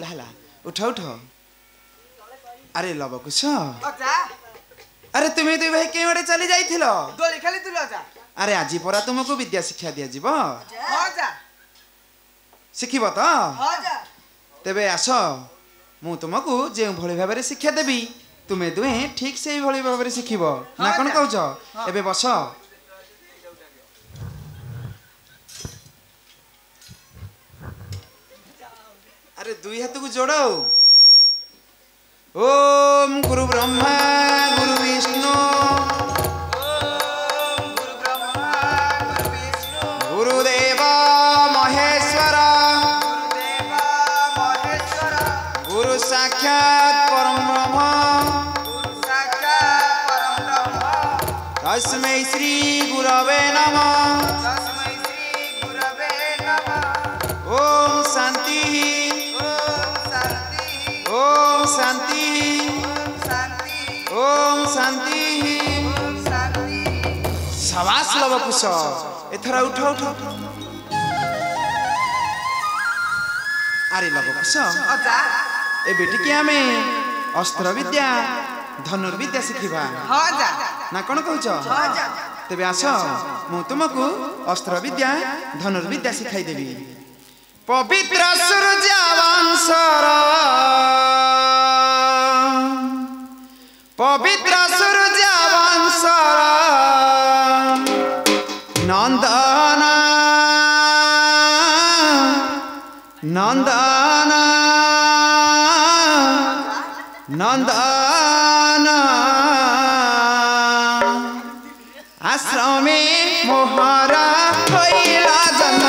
हला उठ उठ अरे लवकुश अरे तुम्हें दुई भाई केवड़े चली जाइथिलो दोली खेली तुलो जा अरे आजी परा तुमको विद्या शिक्षा दिया जीव हां जा शिखिब तो हां जा तेबे आस मु तुमको जे भली भाबरे शिक्षा देबी तुम्हें दुहे ठीक से भली भाबरे शिखिब ना कोन कहउछ एबे बस अरे दुई हाथ को जोड़ो ओम गुरु ब्रह्मा गुरु विष्णु गुरुदेव महेश्वर गुरु साक्षात परम ब्रह्म तस्मै श्री गुरवे नमः ओम शांति ओम शांति ओम शांति शाबाश लवकुश एथरा उठ उठ अरे लवकुश ए बेटी के आमे अस्त्र विद्या धनुर्विद्या शिखिबा ना कोन कहउछ तेबे आस मु तुमको अस्त्र विद्या धनुर्विद्या शिखाई देबी पवित्र सूर्य वंशर पवित्र सूर्य वंशर नंदन नंदन नंदन आश्रमे मोहरा होइला जन्म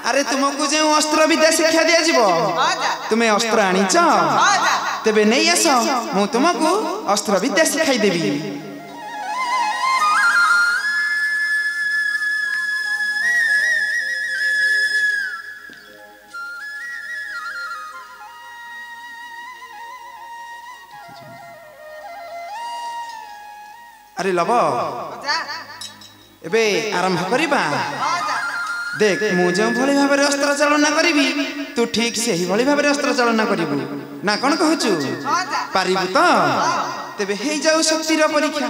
अरे तुमको जो अस्त्र विद्या शिक्षा दिया जीव तुम्हें अस्त्र आनीच तेबे नहीं आस मु तुमको अस्त्र विद्या शिखाई देबी अरे लव एबे आरंभ करिबा देख मु जो भली भाबे अस्त्र चालना करिबी तू ठीक से ही भली भाबे अस्त्र चालना करिबू ना कोन कहचू पारिबू तो तेबे हे जाऊ शक्तिर परीक्षा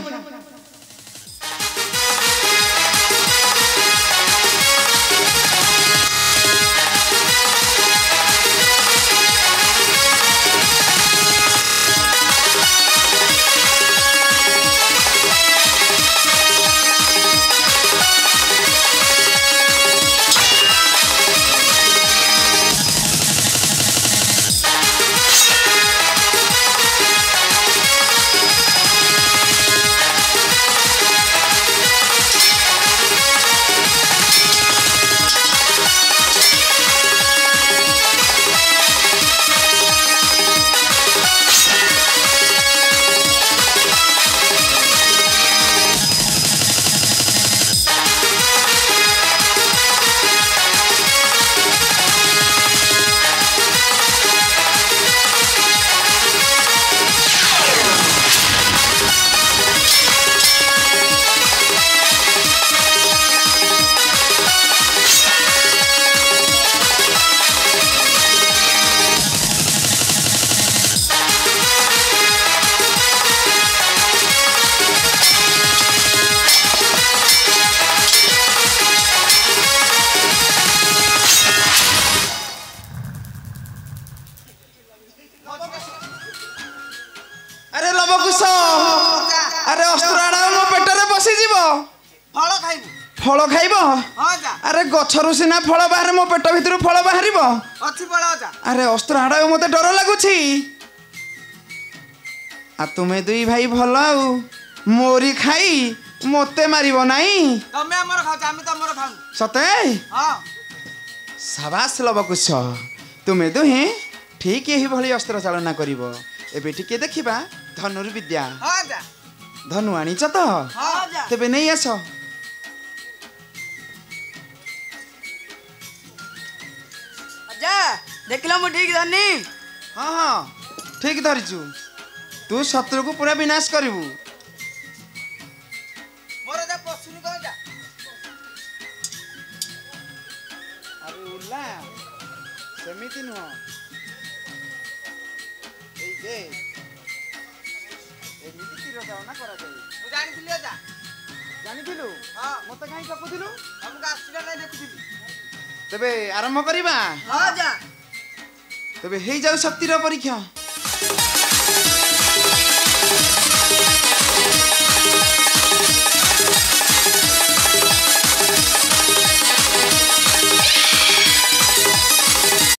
ଲବକୁଶ ଆରେ ଅସ୍ତ୍ର ଆଡା ମୋ ପେଟରେ ପଶିଯିବ ଫଳ ଖାଇବୁ ଫଳ ଖାଇବ ହଁ ଯା ଆରେ ଗଛରୁ ସିନା ଫଳ ବାହାରେ ମୋ ପେଟ ଭିତରୁ ଫଳ ବାହାରିବ ଅଛି ଫଳ ଯା ଆରେ ଅସ୍ତ୍ର ଆଡା ମତେ ଡର ଲାଗୁଛି ଆ ତୁମେ ଦୁଇ ଭାଇ ଭଲ ଆଉ ମୋରି ଖାଇ ମତେ ମାରିବ ନାଇଁ ତମେ ଆମର ଖାଉଛ ଆମେ ତମର ଖାଉନୁ ସତେ ହଁ ସାବାସ ଲବକୁଶ ତୁମେ ଦୁହେଁ ଠିକ ଏହିଭଳି ଅସ୍ତ୍ର ଚାଳନା କରିବ ଏବେ ଟିକେ ଦେଖିବା ଧନୁର୍ବିଦ୍ୟା ହଁ ଯା ଧନୁ ଆଣିଛ ତ ହଁ ଯା ତେବେ ନେଇ ଆସ अजा देखला मु ठीक धनी ହଁ ହଁ ଠିକ ଧରିଛୁ ତୁ ଶତ୍ରୁକୁ ପୁରା ବିନାଶ କରିବୁ ମୋର ଯା ପଶୁନି କଣ ଯା ଆରେ ଉଲ୍ଲା ସେମିତି ନୁହଁ ଏଇ ଦେ ଏମିତି ତୀର ଚାଳନା କରାଯାଏ ମୁଁ ଜାଣିଥିଲି ଯା ଜାଣିଥିଲୁ ହଁ ମତେ କାହିଁ ଚପୁଥିଲୁ ତମକୁ ଆସିଲା ନାଇଁ ଦେଖୁଥିଲି ତେବେ ଆରମ୍ଭ କରିବା हाँ जा ତେବେ ହେଇଯାଉ ଶକ୍ତିର ପରୀକ୍ଷା